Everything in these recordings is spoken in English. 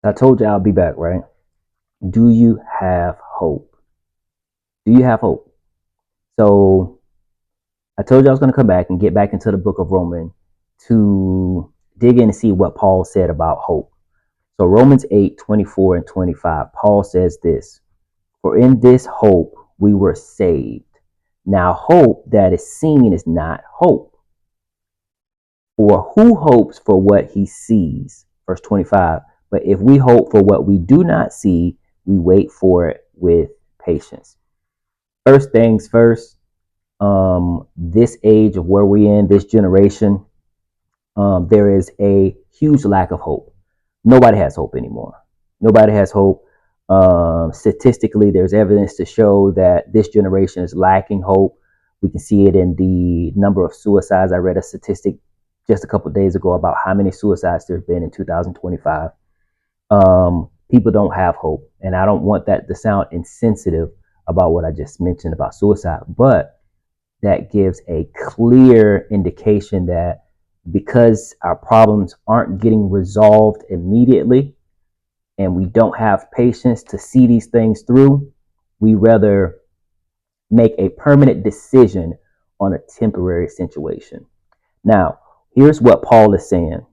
I told you I'll be back, right? Do you have hope? Do you have hope? So I told you I was going to come back and get back into the book of Romans to dig in and see what Paul said about hope. So Romans 8:24 and 25, Paul says this: For in this hope we were saved. Now hope that is seen is not hope. For who hopes for what he sees? Verse 25. But if we hope for what we do not see, we wait for it with patience. First things first, this age of where we're in, this generation, there is a huge lack of hope. Nobody has hope anymore. Nobody has hope. Statistically, there's evidence to show that this generation is lacking hope. We can see it in the number of suicides. I read a statistic just a couple of days ago about how many suicides there have been in 2025. People don't have hope, and I don't want that to sound insensitive about what I just mentioned about suicide, but that gives a clear indication that because our problems aren't getting resolved immediately and we don't have patience to see these things through, we rather make a permanent decision on a temporary situation. Now, here's what Paul is saying: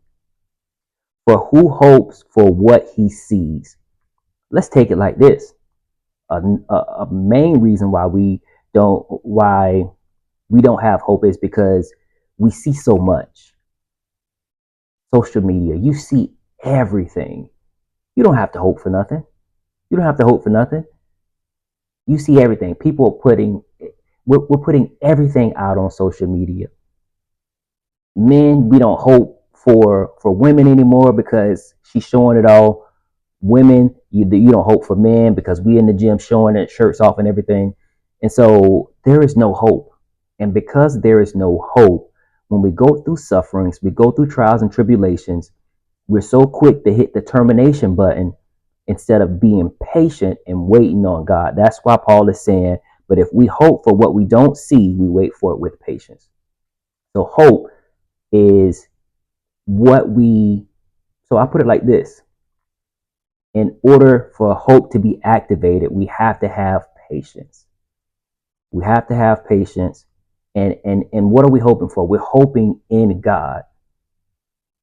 For who hopes for what he sees? Let's take it like this. A main reason why we don't have hope is because we see so much. Social media, you see everything. You don't have to hope for nothing. You don't have to hope for nothing. You see everything. People are we're putting everything out on social media. Men, we don't hope for women anymore because she's showing it all. Women, you don't hope for men because we in the gym showing it, shirts off and everything. And so there is no hope. And because there is no hope, when we go through sufferings, we go through trials and tribulations, we're so quick to hit the termination button instead of being patient and waiting on God. That's why Paul is saying, but if we hope for what we don't see, we wait for it with patience. So hope is what so I put it like this: in order for hope to be activated, we have to have patience. We have to have patience. And what are we hoping for? We're hoping in God.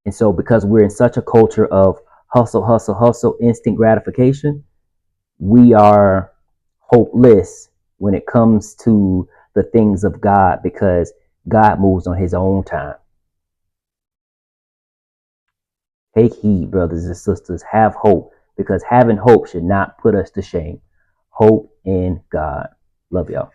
And so because we're in such a culture of hustle, hustle, hustle, instant gratification, we are hopeless when it comes to the things of God because God moves on his own time. Take heed, brothers and sisters. Have hope, because having hope should not put us to shame. Hope in God. Love y'all.